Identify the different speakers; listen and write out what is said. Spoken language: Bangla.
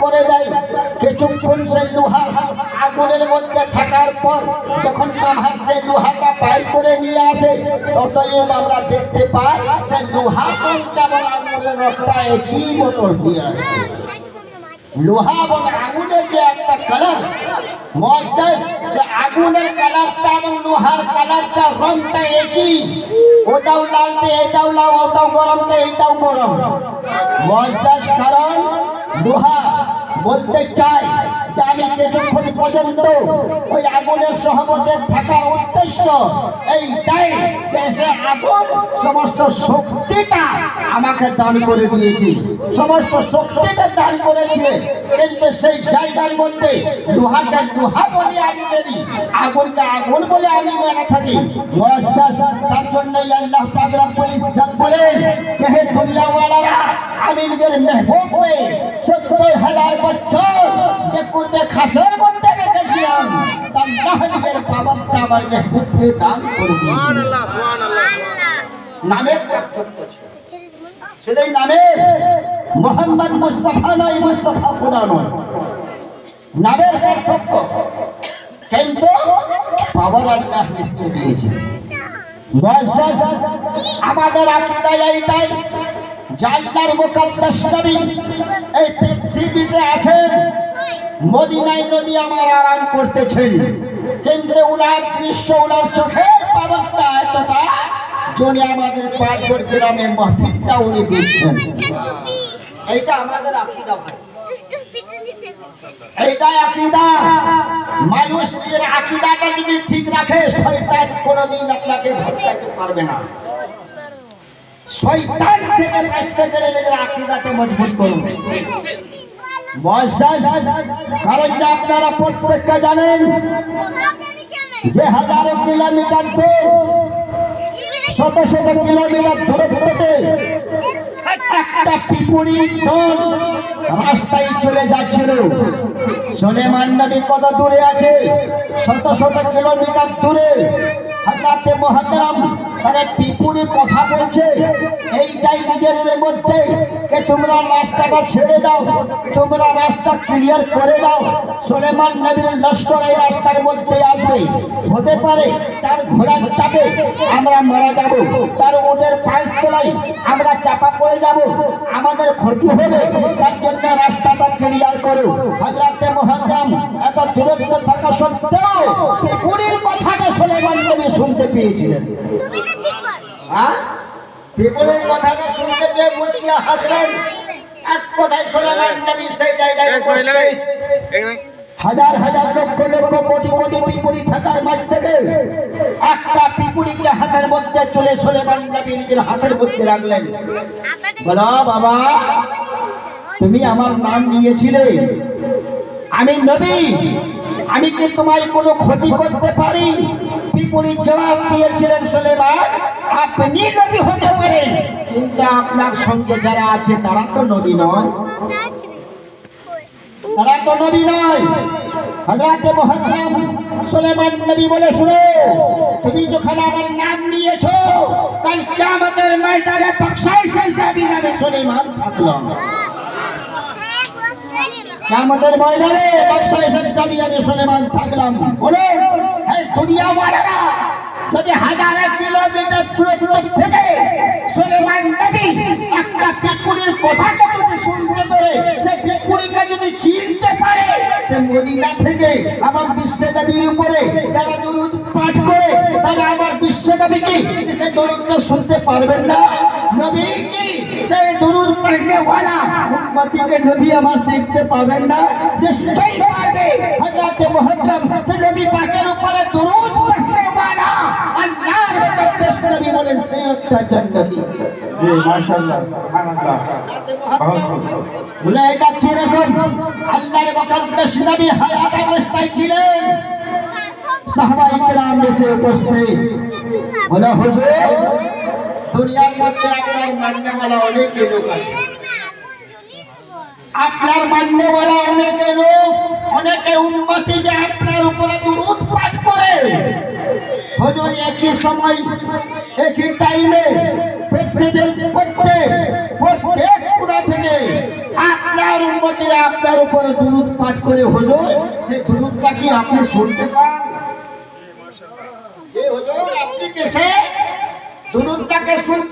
Speaker 1: করে দেয়। কিছুক্ষণ সেই লোহা আগুনের মধ্যে থাকার পর যখন কামহার সেই লোহাটা বাইর করে নিয়ে আসে, অতএব আমরা দেখতে পাই সেই লোহা যেমন আগুনের রক্তা একই মতো হয়ে আসছে। লোহা এবং আগুনের যে একটা কালার, মুআজ্জাজ সে আগুনের কালারটা এবং লোহার কালারটা রংটা একই, ওটাও লালতে এটাও লাল, ওটাও গরমতে এটাও গরম। মুআজ্জাজ কারণ লোহা বলতে চাই যে আমি কিছুক্ষণ পর্যন্ত ওই আগুনের সহবতে থাকার উদ্দেশ্য এইটাই যে সে আগুন সমস্ত শক্তিটা আমাকে দান করে দিয়েছি, সমস্ত শক্তিটা দান করেছে। কিন্তু সেই জায়গার মধ্যে লোহাকে লোহা বলে আমি মেনি, আগুনকে আগুন বলে আমি মেনে থাকি। মুআজ্জাজ তার জন্যই আল্লাহ পাক রব্বুল ইজ্জত বলেন যে হে দুনিয়াওয়ালারা, আমি নিজের মেহবুব হয়ে ৭০,০০০ বছর যে পূর্বে খাসের মধ্যে রেখেছিলাম, আল্লাহ নিজের পাওয়ারটা আমার মেহবুবকে দান করে দিয়েছেন। সুবহানাল্লাহ, সুবহানাল্লাহ। নামের পার্থক্য ছিল, সেটাই নামের মোহাম্মদ মুস্তাফা নয়, মুস্তাফা খোদা নয়, নামের পার্থক্য, কিন্তু পাওয়ার আল্লাহ নিশ্চয় দিয়েছে। মুআজ্জাজ আমাদের আকীদা এইটাই যে আল্লাহর মুকাদ্দাস নবী এই পৃথিবীতে আছেন, মদিনায় নবী আমার আরাম করতেছেন, কিন্তু উনার দৃশ্য, উনার চোখের পাওয়ারটা এতটা জনে আমাদের পাঁচজন গ্রামের মাহফিলটা উনি দিচ্ছেন। এইটা আমাদের আকীদা ভাই, এইটাই আকীদা। মানুষ নিজের আকীদাটা যদি ঠিক রাখে, শয়তান কোনোদিন আপনাকে ভটকাইতে পারবে না। শয়তান থেকে বাঁচতে গেলে নিজের আকীদাকে মজবুত করুন। মুআজ্জাজ কারণ যে আপনারা প্রত্যেককে জানেন যে হাজারো কিলোমিটার দূর, শত শত কিলোমিটার দূরে দূরে একটা পিপুড়ি দল রাস্তায় চলে যাচ্ছিল। সুলাইমান নবী কত দূরে আছে? শত শত কিলোমিটার দূরে। হযরত মুহতারাম আরে পিপুড়ি কথা বলছে এইটাই নিজেদের মধ্যে যে তোমরা রাস্তাটা ছেড়ে দাও, তোমরা রাস্তা ক্লিয়ার করে দাও। সুলাইমান নবীর লস্কর এই রাস্তার মধ্যে আসবে, হতে পারে তার ঘোড়ার চাপে আমরা মারা যাব, তার ওদের পায়ের তলায় আমরা চাপা পড়ে যাব, আমাদের ক্ষতি হবে, তার জন্য রাস্তাটা ক্লিয়ার করো। হযরত মুহতারাম এত দূরত্ব থাকা সত্ত্বেও পিপুড়ির কথাটা সুলাইমান নবী শুনতে পেয়েছিলেন। হ্যাঁ, পিপুড়ির কথাটা শুনতে পেয়ে মুচকি হাসলেন। এক কথায় সুলাইমান নবী সেই জায়গায় হাজার হাজার লক্ষ লক্ষ কোটি কোটি পিপুড়ি থাকার মাঝ থেকে একটা পিপুড়িকে হাতের মধ্যে তুলে সুলাইমান নবী নিজের হাতের মধ্যে রাখলেন। বলো বাবা, তুমি আমার নাম নিয়েছিলে, আমি নবী, আমি কি তোমায় কোনো ক্ষতি করতে পারি? পিপুড়ির জবাব দিয়েছিলেন সুলাইমান, আপনি নবী হতে পারেন, কিন্তু আপনার সঙ্গে যারা আছে তারা তো নবী নয়, তারা তো নবী নয়। হযরত মুহতারাম সুলাইমান নবী বলে, শুনো, তুমি যখন আমার নাম নিয়েছো, কাল কিয়ামতের ময়দানে বখশাইশ হিসাবে নামে সুলাইমান থাকলো। কিয়ামতের ময়দানে বখশাইশের জামিয়ানে সুলাইমান থাকলাম। বলে হে দুনিয়াওয়ালারা, যদি হাজার কিলোমিটার দূরে থেকে সুলাইমান নবী একটা পিপুড়ির কথাকে যদি শুনতে পারে, সে পিপুড়িকে যদি চিনতে পারে, মদিনা থেকে আমার বিশ্বনবীর উপরে যারা দরুদ পাঠ করে, তারা আমার বিশ্বনবীকে সে দরুদটা শুনতে পারবেন না? নবী কি সেই দরুদ পড়নে वाला উম্মতিকে নবী আমার দেখতে পাবেন না? নিশ্চয়ই পারবে। হযরত মুহতারাম নবী পাকের উপরে দরুদ পড়নে वाला আল্লাহর মুকদ্দাস নবী বলেন সে একটা জান্নাতি। জি মাশাআল্লাহ, সুবহানাল্লাহ। বলে এটা কি রকম? আল্লাহর মুকদ্দাস নবী হায়াত অবস্থায় ছিলেন, সাহাবায়ে কিরাম এসে উপস্থিত। বলে হুজুর, দুনিয়ার মধ্যে আপনার মাননেওয়ালা অনেক লোক আছে, আপনার মাননেওয়ালা অনেক লোক, অনেকে উম্মতি যে আপনার উপরে দরুদ পাঠ করে। হুজুর একই সময় একই টাইমে পৃথিবীর প্রত্যেক কোণা থেকে আপনার আল্লাহর উম্মতিরা আপনার উপরে দুরূদ পাঠ করে হুজুর, সেই দুরূদটা কি আপনি শুনতে পান? যে হুজুর আপনি কেসে দুরূদটাকে শুনতে